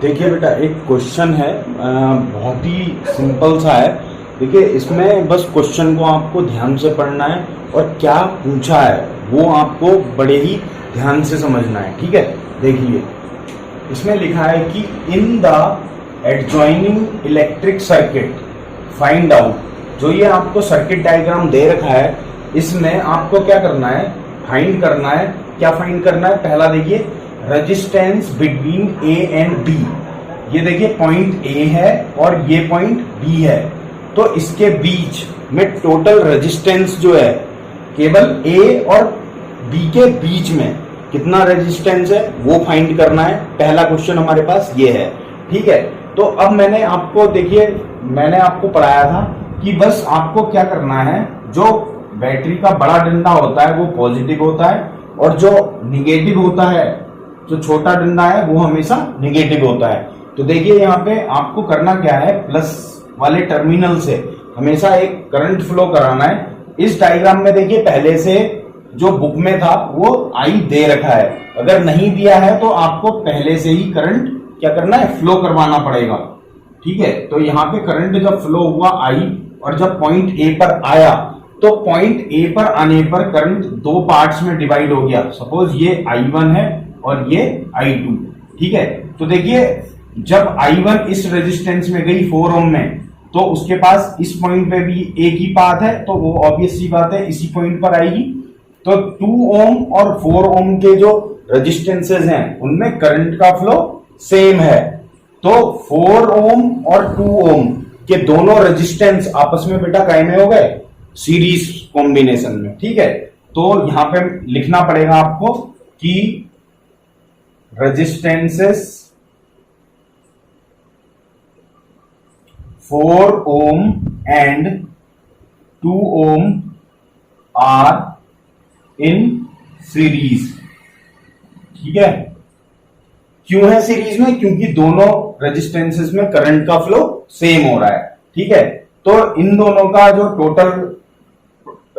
देखिए बेटा, एक क्वेश्चन है, बहुत ही सिंपल सा है। देखिए, इसमें बस क्वेश्चन को आपको ध्यान से पढ़ना है और क्या पूछा है वो आपको बड़े ही ध्यान से समझना है। ठीक है, देखिए इसमें लिखा है कि in the adjoining electric circuit find out. जो ये आपको सर्किट डायग्राम दे रखा है, इसमें आपको क्या करना है, फाइंड करना है। क्या फाइंड करना है? पहला देखिए, resistance between A and B. ये देखिए पॉइंट ए है और ये पॉइंट बी है, तो इसके बीच में टोटल रेजिस्टेंस जो है, केवल ए और बी के बीच में कितना रेजिस्टेंस है वो फाइंड करना है। पहला क्वेश्चन हमारे पास ये है। ठीक है, तो अब मैंने आपको पढ़ाया था कि बस आपको क्या करना है, जो बैटरी का बड़ा डंडा होता है वो पॉजिटिव होता है और जो निगेटिव होता है, जो छोटा डंडा है वो हमेशा निगेटिव होता है। तो देखिए यहाँ पे आपको करना क्या है, प्लस वाले टर्मिनल से हमेशा एक करंट फ्लो कराना है। इस डायग्राम में देखिए पहले से जो बुक में था वो आई दे रखा है। अगर नहीं दिया है तो आपको पहले से ही करंट क्या करना है, फ्लो करवाना पड़ेगा। ठीक है, तो यहाँ पे करंट जब फ्लो हुआ आई और जब पॉइंट ए पर आया, तो पॉइंट ए पर आने पर करंट दो पार्ट्स में डिवाइड हो गया। सपोज ये I1 है और ये I2। ठीक है, तो देखिए जब I1 इस रेजिस्टेंस में गई 4 ओम में, तो उसके पास इस पॉइंट पे भी एक ही पाथ है, तो वो ऑब्वियस सी बात है इसी पॉइंट पर आएगी। तो 2 ओम और 4 ओम के जो रेजिस्टेंसेज हैं उनमें करंट का फ्लो सेम है। तो 4 ओम और 2 ओम के दोनों रेजिस्टेंस आपस में बेटा काय में हो गए, सीरीज कॉम्बिनेशन में। ठीक है, तो यहां पे लिखना पड़ेगा आपको कि resistances 4 ohm and 2 ohm are in series। ठीक है, क्यों है सीरीज में? क्योंकि दोनों रेजिस्टेंसेस में करंट का फ्लो सेम हो रहा है। ठीक है, तो इन दोनों का जो टोटल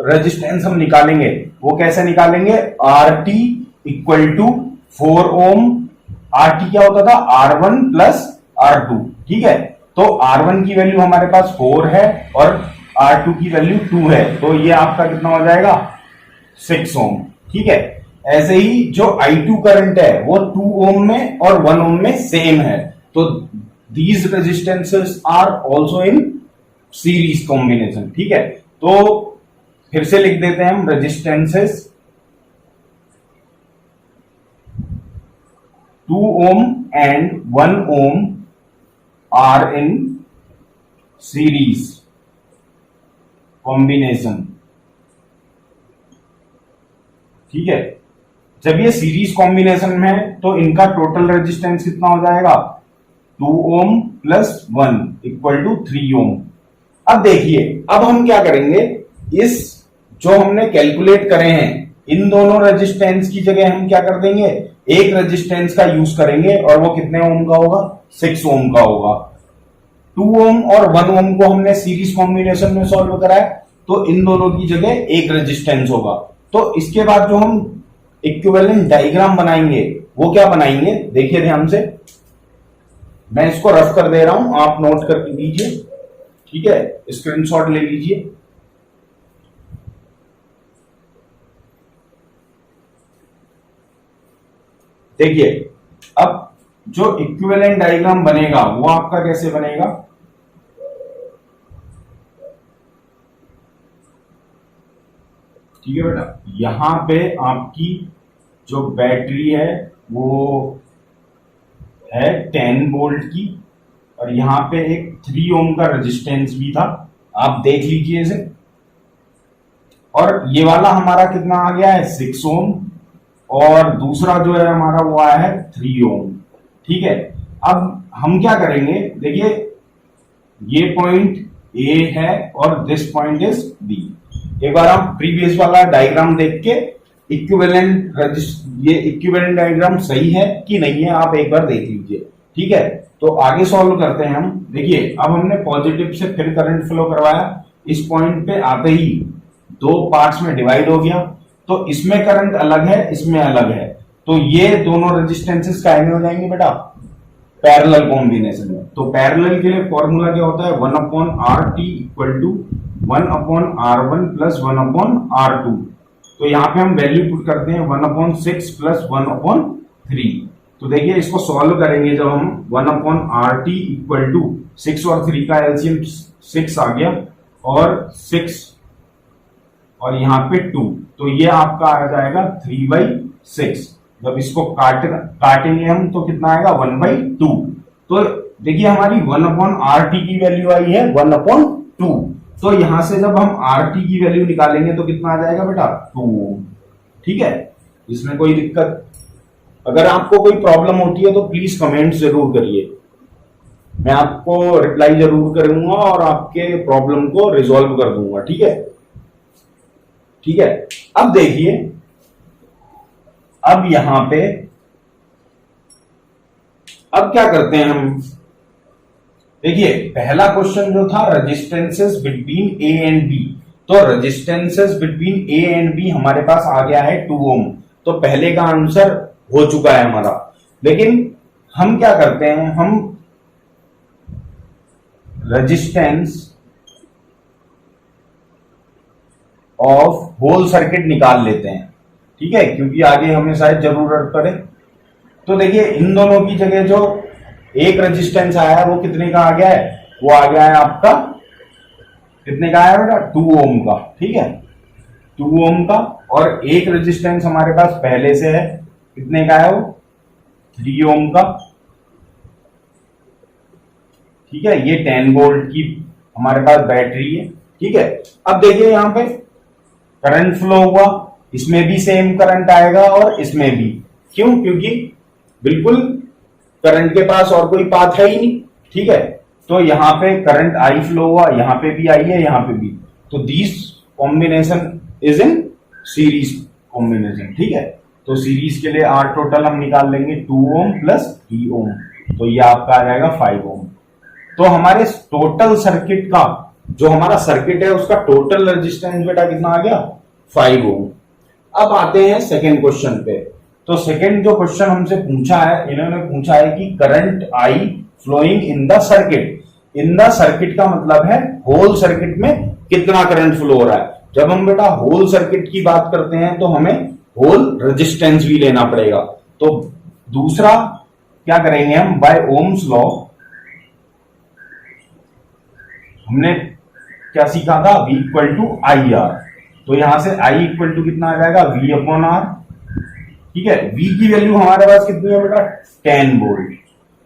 रेजिस्टेंस हम निकालेंगे वो कैसे निकालेंगे, RT equal to 4 ohm. RT क्या होता था, R1 प्लस R2। ठीक है, तो R1 की वैल्यू हमारे पास 4 है और R2 की वैल्यू 2 है, तो ये आपका कितना हो जाएगा, 6 ओम। ठीक है, ऐसे ही जो I2 करंट है वो 2 ओम में और 1 ओम में सेम है, तो these resistances are also in series combination. ठीक है, तो फिर से लिख देते हैं हम, resistances 2 ohm and 1 ohm are in series combination। ठीक है, जब ये सीरीज कॉम्बिनेशन में है तो इनका टोटल रेजिस्टेंस कितना हो जाएगा, 2 ohm plus 1 equal to 3 ohm। अब देखिए, अब हम क्या करेंगे, इस जो हमने कैलकुलेट करे हैं इन दोनों रेजिस्टेंस की जगह हम क्या कर देंगे, एक रेजिस्टेंस का यूज करेंगे और वो कितने ओम का होगा, 6 ओम का होगा। 2 ओम और 1 ओम को हमने सीरीज कॉम्बिनेशन में सॉल्व करा है, तो इन दोनों की जगह एक रेजिस्टेंस होगा। तो इसके बाद जो हम इक्विवेलेंट डायग्राम बनाएंगे वो क्या बनाएंगे, देखिए ध्यान से, मैं इसको रफ कर दे रहा हूं, आप नोट कर लीजिए। ठीक है, स्क्रीनशॉट ले लीजिए। देखिए, अब जो इक्विवेलेंट डायग्राम बनेगा वो आपका कैसे बनेगा, ठीक है बेटा, यहां पे आपकी जो बैटरी है वो है 10 वोल्ट की और यहां पे एक 3 ओम का रेजिस्टेंस भी था, आप देख लीजिए इसे। और ये वाला हमारा कितना आ गया है, 6 ओम, और दूसरा जो है हमारा वो आया है 3 ओम। ठीक है, अब हम क्या करेंगे, देखिए ये पॉइंट ए है और दिस पॉइंट इज बी। एक बार आप प्रीवियस वाला डायग्राम देख के ये इक्विवेलेंट डायग्राम सही है कि नहीं है आप एक बार देख लीजिए। ठीक है, तो आगे सॉल्व करते हैं हम। देखिए, अब हमने पॉजिटिव से फिर करंट फ्लो करवाया, इस पॉइंट पे आते ही दो पार्ट्स में डिवाइड हो गया, तो इसमें करंट अलग है, इसमें अलग है, तो ये दोनों रेजिस्टेंसेस काय में हो जाएंगे बेटा, पैरेलल कॉम्बिनेशन में। तो पैरेलल के लिए फॉर्मूला क्या होता है, 1/RT equal to 1/R1 plus 1/R2। तो यहाँ पे हम वैल्यू पुट करते हैं 1/6 प्लस 1/3। तो देखिए इसको सॉल्व करेंगे जब हम 1/RT इक्वल टू 6 और 3 का एलसीएम 6 आ गया और 6 और यहाँ पे 2, तो ये आपका आ जाएगा 3/6। जब इसको काटेंगे हम तो कितना आएगा 1/2। तो देखिए हमारी 1/RT की वैल्यू आई है 1/2। तो यहां से जब हम RT की वैल्यू निकालेंगे तो कितना आ जाएगा बेटा 2। ठीक है, इसमें कोई दिक्कत, अगर आपको कोई प्रॉब्लम होती है तो प्लीज कमेंट जरूर करिए, मैं आपको रिप्लाई जरूर करूंगा और आपके प्रॉब्लम को रिजॉल्व कर दूंगा। ठीक है, ठीक है। अब देखिए, अब यहां पे अब क्या करते हैं हम, देखिए पहला क्वेश्चन जो था resistances between A and B, तो resistances between A and B हमारे पास आ गया है 2 ओम। तो पहले का आंसर हो चुका है हमारा। लेकिन हम क्या करते हैं, हम रेजिस्टेंस ऑफ होल सर्किट निकाल लेते हैं। ठीक है, क्योंकि आगे हमें शायद जरूरत पड़े। तो देखिए इन दोनों की जगह जो एक रेजिस्टेंस आया है वो कितने का आ गया है, वो आ गया है आपका कितने का आया बेटा 2 ओम का। ठीक है, 2 ओम का। और एक रेजिस्टेंस हमारे पास पहले से है, कितने का है वो 3 ओम का। ठीक है, ये 10 वोल्ट की हमारे पास बैटरी है। ठीक है, अब देखिए यहां पे करंट फ्लो हुआ, इसमें भी सेम करंट आएगा और इसमें भी। क्यों, क्योंकि बिल्कुल करंट के पास और कोई पाथ है ही नहीं। ठीक है, तो यहां पे करंट आई फ्लो हुआ, यहां पे भी आई है, यहां पे भी। तो this combination is in series combination. ठीक है, तो सीरीज के लिए आर टोटल हम निकाल लेंगे 2 ओम प्लस 3 ओम, तो ये आपका आ जाएगा 5 ओम। तो हमारे टोटल सर्किट का, जो हमारा सर्किट है उसका टोटल रेजिस्टेंस बेटा कितना आ गया 5 ओम। अब आते हैं सेकेंड क्वेश्चन पे। तो सेकेंड जो क्वेश्चन हमसे पूछा है, इन्होंने पूछा है कि current I flowing in the circuit. In the circuit का मतलब है होल सर्किट में कितना करंट फ्लो हो रहा है। जब हम बेटा होल सर्किट की बात करते हैं तो हमें होल रेजिस्टेंस भी लेना पड़ेगा। तो दूसरा क्या करेंगे हम, बाय ओम्स लॉ हमने क्या सीखा था, V equal to I R. तो यहां से I इक्वल टू कितना आ जाएगा V/R। ठीक है, V की वैल्यू हमारे पास कितनी है बेटा 10 वोल्ट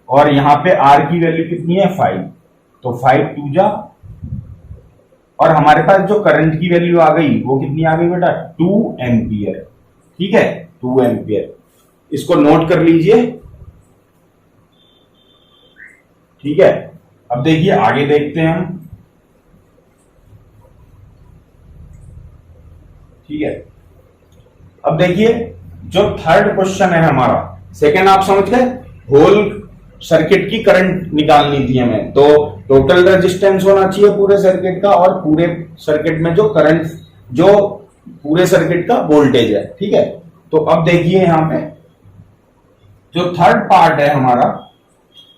और यहां पे R की वैल्यू कितनी है 5। तो 5 2 जा, और हमारे पास जो करंट की वैल्यू आ गई वो कितनी आ गई बेटा 2 एम्पियर। ठीक है, 2 एम्पियर, इसको नोट कर लीजिए। ठीक है, अब देखिए आगे देखते हैं हम। ठीक है, अब देखिए जो थर्ड क्वेश्चन है हमारा, सेकेंड आप समझ गए, होल सर्किट की करंट निकालनी थी हमें। तो टोटल रेजिस्टेंस होना चाहिए पूरे सर्किट का और पूरे सर्किट में जो करंट, जो पूरे सर्किट का वोल्टेज है। ठीक है, तो अब देखिए यहां पे जो थर्ड पार्ट है हमारा,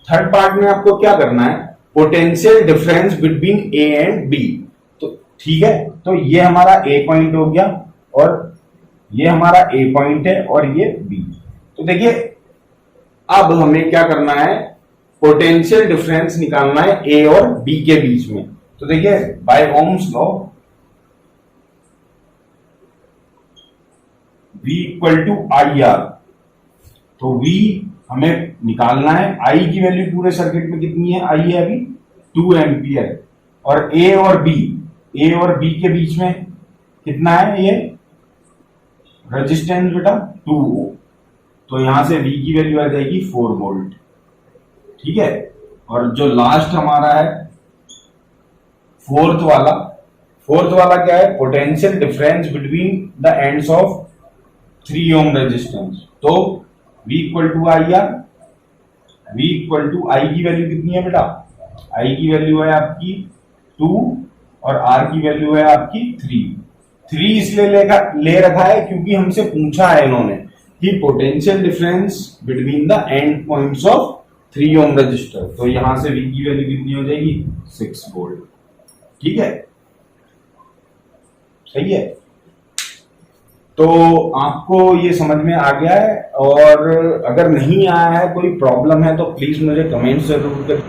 थर्ड पार्ट में आपको क्या करना है, potential difference between A and B. तो ठीक है, तो ये हमारा ए पॉइंट हो गया और ये हमारा ए पॉइंट है और ये बी। तो देखिए अब हमें क्या करना है, पोटेंशियल डिफरेंस निकालना है ए और बी के बीच में। तो देखिए by Ohm's law V equal to I R. तो V हमें निकालना है, आई की वैल्यू पूरे सर्किट में कितनी है, आई है अभी 2 एम्पियर, और ए और बी के बीच में कितना है ये रेजिस्टेंस बेटा 2 ओम। तो यहां से V की वैल्यू आ जाएगी 4 वोल्ट। ठीक है, और जो लास्ट हमारा है फोर्थ वाला क्या है, potential difference between the ends of 3 ohm resistance. तो V equal to I R, V equal to I की वैल्यू कितनी है बेटा, आई की वैल्यू है आपकी 2 और R की वैल्यू है आपकी 3 इसलिए ले रखा है क्योंकि हमसे पूछा है इन्होंने कि potential difference between the end points of 3 ohm resistor, तो यहां से V की वैल्यू कितनी हो जाएगी 6 वोल्ट। ठीक है, सही है। तो आपको ये समझ में आ गया है, और अगर नहीं आया है, कोई प्रॉब्लम है, तो प्लीज मुझे कमेंट जरूर कर।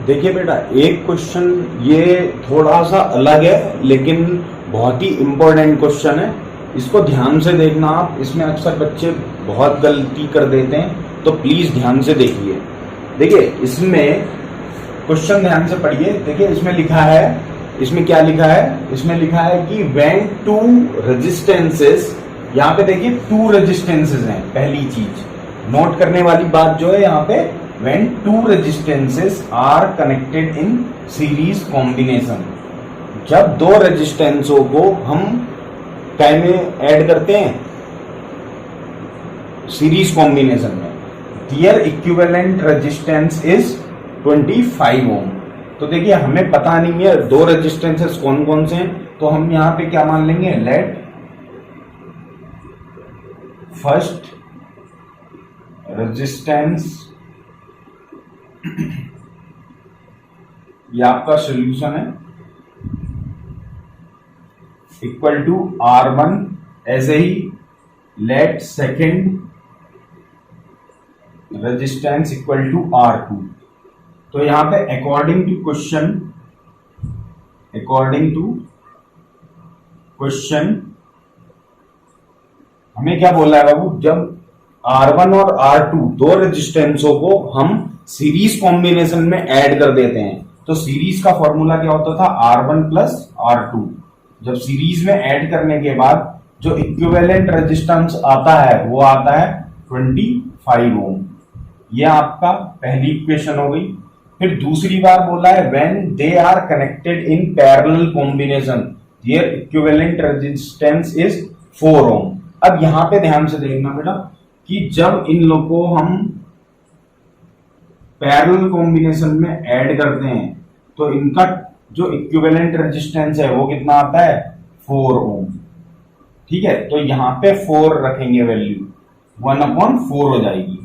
देखिए बेटा, एक क्वेश्चन ये थोड़ा सा अलग है, लेकिन बहुत ही इंपॉर्टेंट क्वेश्चन है। इसको ध्यान से देखना आप, इसमें अक्सर बच्चे बहुत गलती कर देते हैं, तो प्लीज ध्यान से देखिए। देखिए इसमें क्वेश्चन ध्यान से पढ़िए। देखिए इसमें लिखा है, इसमें क्या लिखा है, इसमें लिखा है कि व्हेन टू रेजिस्टेंसेस, यहाँ पे देखिए 2 रेजिस्टेंसेस हैं। पहली चीज नोट करने वाली बात जो है यहाँ पे, when 2 resistances are connected in series combination, जब 2 रेजिस्टेंसों को हम क्या में ऐड करते हैं, सीरीज कॉम्बिनेशन में, देयर इक्विवेलेंट रेजिस्टेंस इज 25 ओम। तो देखिए हमें पता नहीं है 2 रेजिस्टेंसेस कौन कौन से हैं, तो हम यहां पे क्या मान लेंगे, लेट फर्स्ट रेजिस्टेंस, ये आपका सॉल्यूशन है, इक्वल टू R1। ऐसे ही let second resistance equal to R2। तो यहां पे अकॉर्डिंग टू क्वेश्चन हमें क्या बोला है बाबू, जब R1 और R2 2 रेजिस्टेंसों को हम सीरीज कॉम्बिनेशन में ऐड कर देते हैं, तो सीरीज का फॉर्मूला क्या होता था, R1 प्लस R2। जब सीरीज में ऐड करने के बाद जो इक्विवेलेंट रेजिस्टेंस आता है वो आता है 25 ओम। ये आपका पहली इक्वेशन हो गई। फिर दूसरी बार बोला है when they are connected in parallel combination, their equivalent resistance is 4 ohm. अब यहां पे ध्यान से देखना बेटा कि जब इन लोगों को हम पैरेलल कॉम्बिनेशन में ऐड करते हैं, तो इनका जो इक्विवेलेंट रेजिस्टेंस है वो कितना आता है, 4 ओम। ठीक है, तो यहां पे 4 रखेंगे, वैल्यू 1/4 हो जाएगी।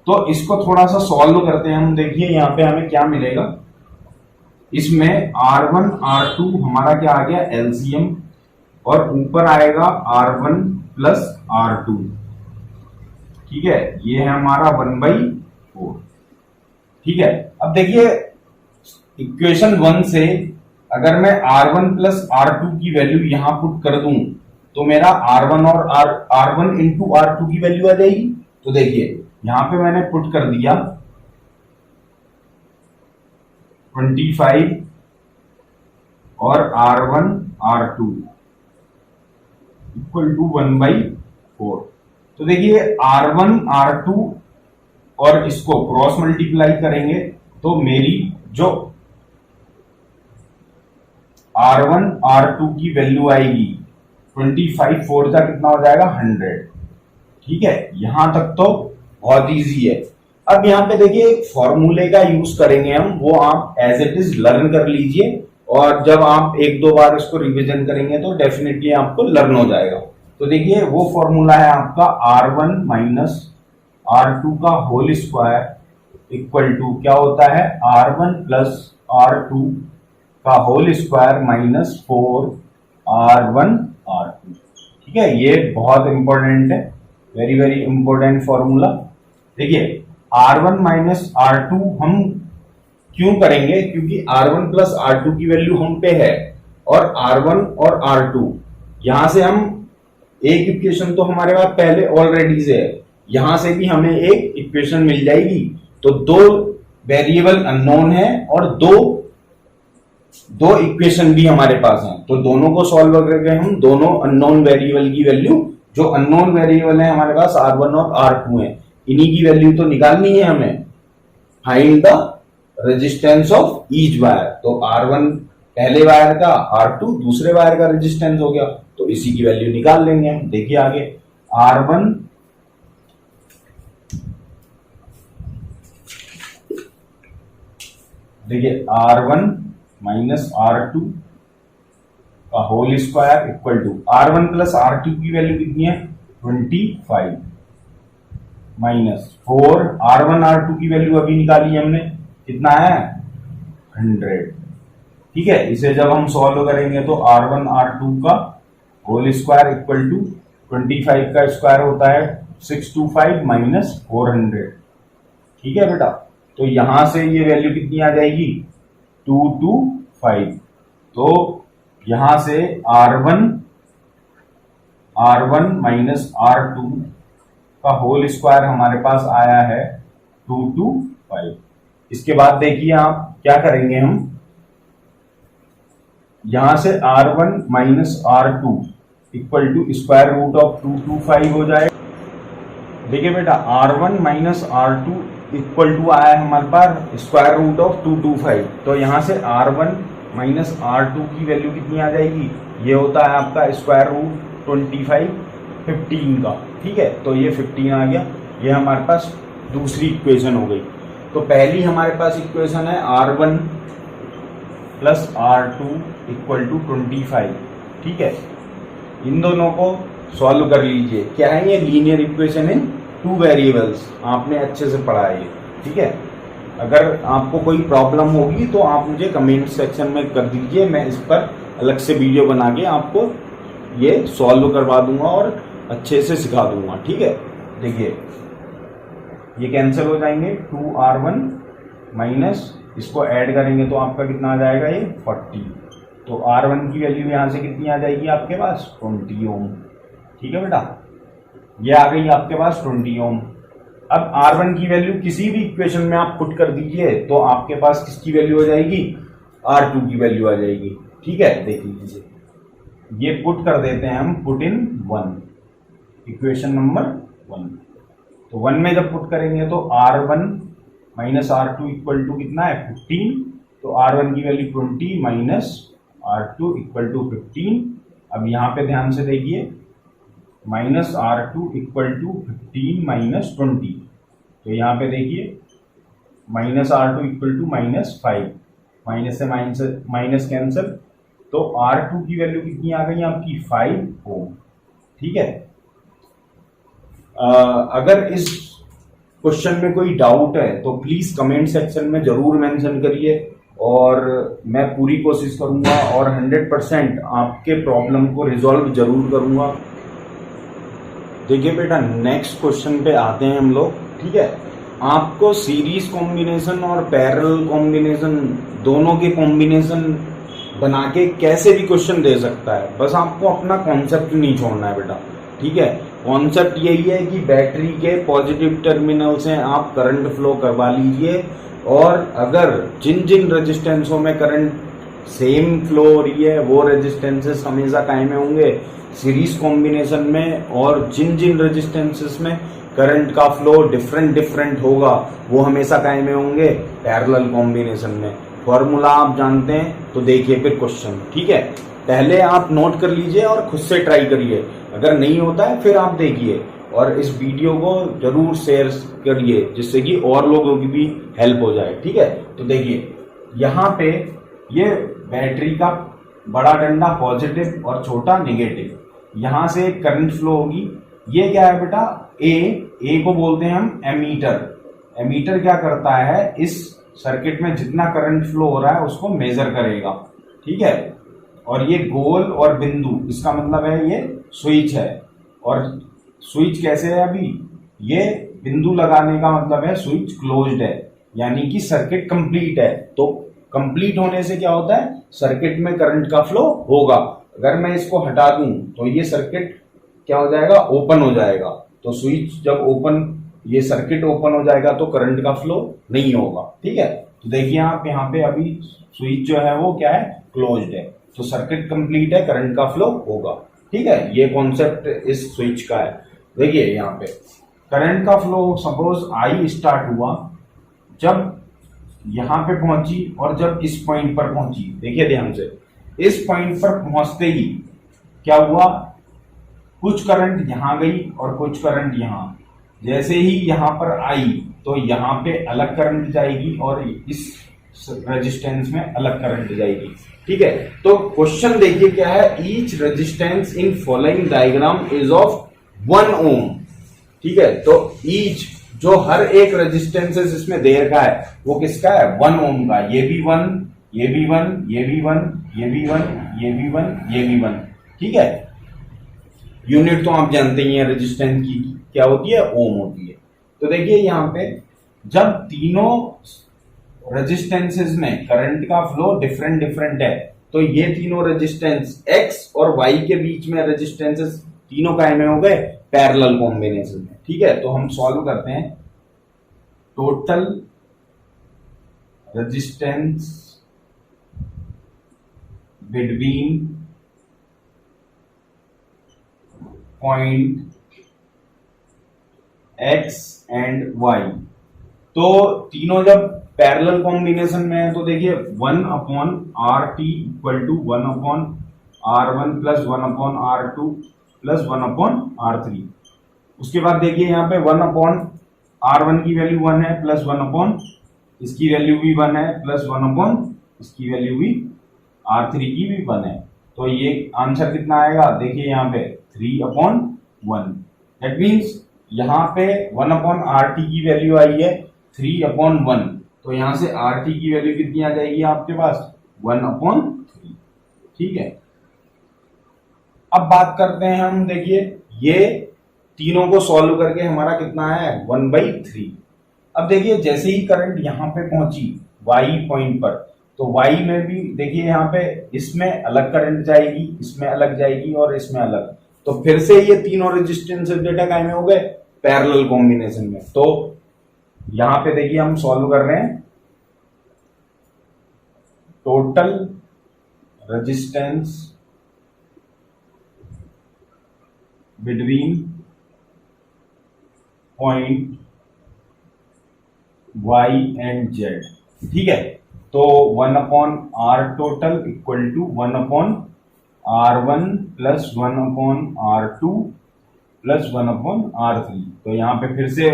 तो इसको थोड़ा सा सॉल्व करते हैं हम। देखिए यहां पे हमें क्या मिलेगा, इसमें R1 R2 हमारा क्या आ गया, एलसीएम, और ऊपर आएगा R1 प्लस R2। ठीक है, ये है हमारा 1/4। ठीक है, अब देखिए इक्वेशन 1 से अगर मैं R1 प्लस R2 की वैल्यू यहां पुट कर दूं, तो मेरा R1 और R1 इंटू R2 की वैल्यू आ जाएगी। तो देखिए यहां पे मैंने पुट कर दिया 25 और R1 R2 इक्वल टू 1/4। तो देखिए R1 R2 और इसको क्रॉस मल्टीप्लाई करेंगे, तो मेरी जो R1 R2 की वैल्यू आएगी 25, 4 का कितना हो जाएगा, 100। ठीक है, यहां तक तो बहुत इजी है। अब यहां पे देखिए एक फॉर्मूले का यूज करेंगे हम, वो आप एज इट इज लर्न कर लीजिए, और जब आप 1-2 बार इसको रिवीजन करेंगे तो डेफिनेटली आपको लर्न हो जाएगा। तो देखिए वो फॉर्मूला है आपका R1 माइनस R2 का होल स्क्वायर इक्वल टू क्या होता है, R1 प्लस R2 का whole square minus 4 R1 R2। ठीक है, ये बहुत इंपॉर्टेंट है, वेरी वेरी इंपॉर्टेंट फॉर्मूला। देखिए R1 माइनस R2 हम क्यों करेंगे, क्योंकि R1 प्लस R2 की वैल्यू हम पे है, और R1 और R2 यहां से हम एक इक्वेशन तो हमारे पास पहले ऑलरेडी से है, यहां से भी हमें एक इक्वेशन मिल जाएगी। तो 2 वेरिएबल अननोन है और दो इक्वेशन भी हमारे पास हैं, तो दोनों को सॉल्व करके हम दोनों अननोन वेरिएबल की वैल्यू, जो अननोन वेरिएबल है हमारे पास R1 और R2 है, इन्हीं की वैल्यू तो निकालनी है हमें। Find the resistance of each wire, तो R1 पहले वायर का, R2 दूसरे वायर का रेजिस्टेंस हो गया, तो इसी की वैल्यू निकाल लेंगे हम। देखिए आगे R1 देखिए R1 माइनस R2 का whole square equal to R1 plus R2 की वैल्यू कितनी है, 25। -4 R1 R2 की वैल्यू अभी निकाली हमने, कितना है 100। ठीक है, इसे जब हम सॉल्व करेंगे तो R1 R2 का होल स्क्वायर इक्वल टू 25 का स्क्वायर होता है 625 माइनस 400। ठीक है बेटा, तो यहां से ये वैल्यू कितनी आ जाएगी 225। तो यहां से R1 माइनस R2 का होल स्क्वायर हमारे पास आया है 225। इसके बाद देखिए आप क्या करेंगे, हम यहां से R1 minus R2 equal to square root of 225 हो जाएगा। देखिए बेटा, R1 minus R2 equal to आया है हमारे पास स्क्वायर रूट ऑफ 225। तो यहां से R1 माइनस R2 की वैल्यू कितनी आ जाएगी, ये होता है आपका स्क्वायर रूट 25 15 का। ठीक है, तो ये 15 आ गया, ये हमारे पास दूसरी इक्वेशन हो गई। तो पहली हमारे पास इक्वेशन है R1 plus R2 equal to 25। ठीक है, इन दोनों को सॉल्व कर लीजिए। क्या है ये, लीनियर इक्वेशन इन 2 वेरिएबल्स। आपने अच्छे से पढ़ा है ये। ठीक है, अगर आपको कोई प्रॉब्लम होगी तो आप मुझे कमेंट सेक्शन में कर दीजिए, मैं इस पर अलग से वीडियो बना के आपको ये सॉल्व करवा दूंगा और अच्छे से सिखा दूंगा। ठीक है, देखिए ये कैंसिल हो जाएंगे, 2R1 माइनस इसको ऐड करेंगे तो आपका कितना आ जाएगा, ये 40। तो R1 की वैल्यू यहां से कितनी आ जाएगी आपके पास 20 ओम। ठीक है बेटा, ये आ गई आपके पास 20 ओम। अब R1 की वैल्यू किसी भी इक्वेशन में आप पुट कर दीजिए तो आपके पास किसकी वैल्यू हो जाएगी, R2 की वैल्यू आ जाएगी। ठीक है, देख लीजिए, ये पुट कर देते हैं हम, पुट इन 1, इक्वेशन नंबर 1। तो 1 में जब पुट करेंगे तो R1 minus R2 equal to कितना है 15। तो R1 की value 20 minus R2 equal to 15। अब यहां पे ध्यान से देखिए, minus R2 equal to 15 minus 20। तो यहां पे देखिए minus R2 equal to -5, minus से माइनस कैंसिल। तो R2 की वैल्यू कितनी आ गई आपकी 5 ओम। ठीक है, अगर इस क्वेश्चन में कोई डाउट है तो प्लीज कमेंट सेक्शन में जरूर मेंशन करिए और मैं पूरी कोशिश करूंगा और 100% आपके प्रॉब्लम को रिजॉल्व जरूर करूंगा। देखिए बेटा, नेक्स्ट क्वेश्चन पे आते हैं हम लोग। ठीक है, आपको सीरीज कॉम्बिनेशन और पैरेलल कॉम्बिनेशन दोनों के कॉम्बिनेशन बना के कैसे भी क्वेश्चन दे सकता है, बस आपको अपना कॉन्सेप्ट नहीं छोड़ना है बेटा। ठीक है, कॉन्सेप्ट यही है कि बैटरी के पॉजिटिव टर्मिनल से आप करंट फ्लो करवा लीजिए और अगर जिन जिन रेजिस्टेंसों में करंट सेम फ्लो हो रही है वो रेजिस्टेंसेस हमेशा कायम में होंगे सीरीज कॉम्बिनेशन में, और जिन जिन रेजिस्टेंसेस में करंट का फ्लो डिफरेंट होगा वो हमेशा कायम में होंगे पैरेलल कॉम्बिनेशन में। फॉर्मूला आप जानते हैं तो देखिए फिर क्वेश्चन। ठीक है, पहले आप नोट कर लीजिए और खुद से ट्राई करिए, अगर नहीं होता है फिर आप देखिए और इस वीडियो को जरूर शेयर करिए जिससे कि और लोगों की भी हेल्प हो जाए। ठीक है, तो देखिए यहाँ पे ये बैटरी का बड़ा डंडा पॉजिटिव और छोटा नेगेटिव, यहां से करंट फ्लो होगी। ये क्या है बेटा, ए को बोलते हैं हम एमीटर। एमीटर क्या करता है, इस सर्किट में जितना करंट फ्लो हो रहा है उसको मेजर करेगा। ठीक है, और ये गोल और बिंदु, इसका मतलब है ये स्विच है। और स्विच कैसे है, अभी ये बिंदु लगाने का मतलब है स्विच क्लोज्ड है, यानी कि सर्किट कंप्लीट है। तो कंप्लीट होने से क्या होता है, सर्किट में करंट का फ्लो होगा। अगर मैं इसको हटा दूं तो ये सर्किट क्या हो जाएगा, ओपन हो जाएगा। तो स्विच जब ओपन, ये सर्किट ओपन हो जाएगा तो करंट का फ्लो नहीं होगा। ठीक है, तो देखिए आप यहाँ पे अभी स्विच जो है वो क्या है, क्लोज्ड है, तो सर्किट कंप्लीट है, करंट का फ्लो होगा। ठीक है, ये कॉन्सेप्ट इस स्विच का है। देखिए यहाँ पे करंट का फ्लो, सपोज आई स्टार्ट हुआ जब यहां पे पहुंची और जब इस पॉइंट पर पहुंची। देखिए ध्यान से, इस पॉइंट पर पहुंचते ही क्या हुआ, कुछ करंट यहां गई और कुछ करंट यहां। जैसे ही यहां पर आई तो यहां पे अलग करंट जाएगी और इस रेजिस्टेंस में अलग करंट जाएगी। ठीक है, तो क्वेश्चन देखिए क्या है, each resistance in following diagram is of 1 ओम। ठीक है, तो ईच जो हर एक रेजिस्टेंसेस इसमें दे रखा है वो किसका है, 1 ओम का। ये भी 1, ये भी 1, ये भी 1, ये भी 1, ये भी 1, ये भी 1। ठीक है, यूनिट तो आप जानते ही हैं रेजिस्टेंस की क्या होती है, ओम होती है। तो देखिए यहां पे जब तीनों रेजिस्टेंसेस में करंट का फ्लो डिफरेंट डिफरेंट है, तो ये तीनों रेजिस्टेंस एक्स और वाई के बीच में रेजिस्टेंसेस तीनों काय में हो गए, पैरेलल कॉम्बिनेशन में। ठीक है, तो हम सॉल्व करते हैं। Total resistance between point X and Y, तो तीनों जब पैरेलल कॉम्बिनेशन में है तो देखिए 1/RT equal to 1/R1 plus 1/R2 plus 1/R3। उसके बाद देखिए यहाँ पे 1/R1 की वैल्यू 1 है, प्लस 1/ इसकी वैल्यू भी 1 है, प्लस 1/ इसकी वैल्यू भी R3 की भी 1 है। तो ये आंसर कितना आएगा, देखिए यहाँ पे 3/1। दैट मीन्स यहाँ पे 1/RT की वैल्यू आई है 3/1, तो यहां से RT की वैल्यू कितनी आ जाएगी आपके पास, 1/3। ठीक है, अब बात करते हैं हम, देखिए ये तीनों को सॉल्व करके हमारा कितना है, 1/3। अब देखिए जैसे ही करंट यहां पे पहुंची Y पॉइंट पर, तो Y में भी देखिए यहाँ पे इसमें अलग करंट जाएगी, इसमें अलग जाएगी और इसमें अलग, तो फिर से ये तीनों रेजिस्टेंस डेटा काय में हो गए, पैरेलल कॉम्बिनेशन में। तो यहां पे देखिए हम सॉल्व कर रहे हैं। Total resistance between point Y and Z। ठीक है, तो 1/R total equal to 1/R1 plus 1/R2 plus 1/R3। तो यहां पे फिर से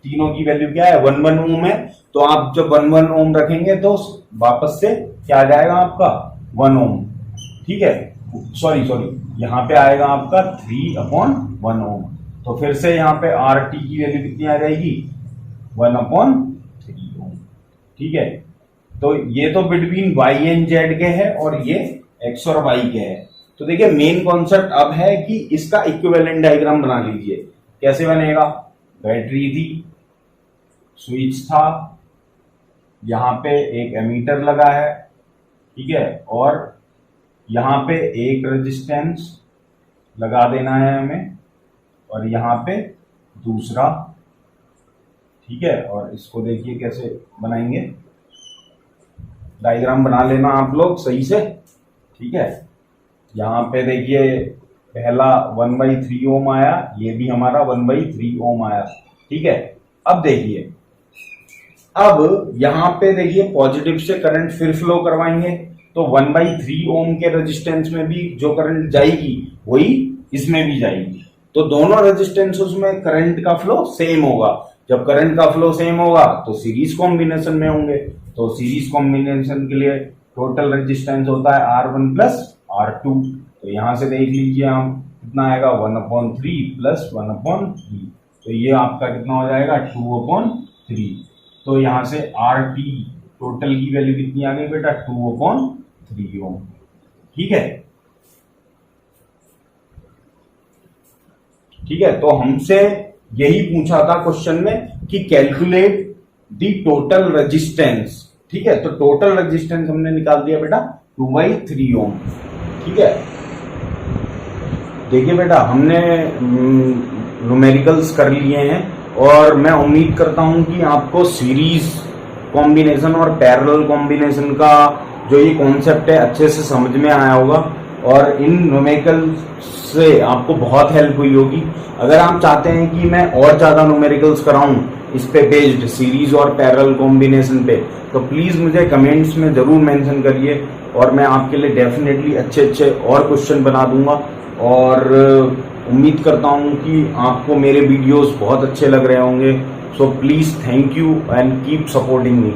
तीनों की वैल्यू क्या है, 1 ओम है, तो आप जब 1 ओम रखेंगे तो वापस से क्या आ जाएगा आपका, 1 ओम। ठीक है, सॉरी यहां पे आएगा आपका 3/1 ओम। तो फिर से यहाँ पे RT की वैल्यू कितनी आ जाएगी, 1/3 ओम। ठीक है, तो ये तो बिटवीन Y एंड Z के है और ये X और Y के है। तो देखिए मेन कॉन्सेप्ट अब है कि इसका इक्विवेलेंट डायग्राम बना लीजिए। कैसे बनेगा, बैटरी थी, स्विच था, यहां पे एक एमीटर लगा है, ठीक है, और यहां पे एक रेजिस्टेंस लगा देना है हमें और यहां पे दूसरा। ठीक है, और इसको देखिए कैसे बनाएंगे, डायग्राम बना लेना आप लोग सही से। ठीक है, यहां पे देखिए पहला 1/3 ओम आया, ये भी हमारा 1/3 ओम आया। ठीक है, अब देखिए, अब यहां पे देखिए पॉजिटिव से करंट फिर फ्लो करवाएंगे, तो 1/3 ओम के रेजिस्टेंस में भी जो करंट जाएगी वही इसमें भी जाएगी, तो दोनों रेजिस्टेंसेस में करंट का फ्लो सेम होगा। जब करंट का फ्लो सेम होगा तो सीरीज कॉम्बिनेशन में होंगे, तो सीरीज कॉम्बिनेशन के लिए टोटल रेजिस्टेंस होता है R1 प्लस R2। तो यहां से देख लीजिए हम कितना आएगा, 1/3 प्लस 1/3, तो ये आपका कितना हो जाएगा, 2/3। तो यहां से RT टोटल की वैल्यू कितनी आ गई बेटा, 2/3 ओम। ठीक है, ठीक है, तो हमसे यही पूछा था क्वेश्चन में कि कैलकुलेट द टोटल रेजिस्टेंस। ठीक है, तो टोटल रेजिस्टेंस हमने निकाल दिया बेटा 2/3 ओम। ठीक है, देखिए बेटा हमने न्यूमेरिकल्स कर लिए हैं और मैं उम्मीद करता हूं कि आपको सीरीज कॉम्बिनेशन और पैरेलल कॉम्बिनेशन का जो ये कॉन्सेप्ट है अच्छे से समझ में आया होगा और इन न्यूमेरिकल से आपको बहुत हेल्प हुई होगी। अगर आप चाहते हैं कि मैं और ज्यादा न्यूमेरिकल्स कराऊं इस पे बेस्ड सीरीज और पैरेलल कॉम्बिनेशन पे, तो प्लीज मुझे कमेंट्स में जरूर मेंशन करिए और मैं आपके लिए डेफिनेटली अच्छे अच्छे और क्वेश्चन बना दूंगा। और उम्मीद करता हूं कि आपको मेरे वीडियोस बहुत अच्छे लग रहे होंगे। So please thank you and keep supporting me.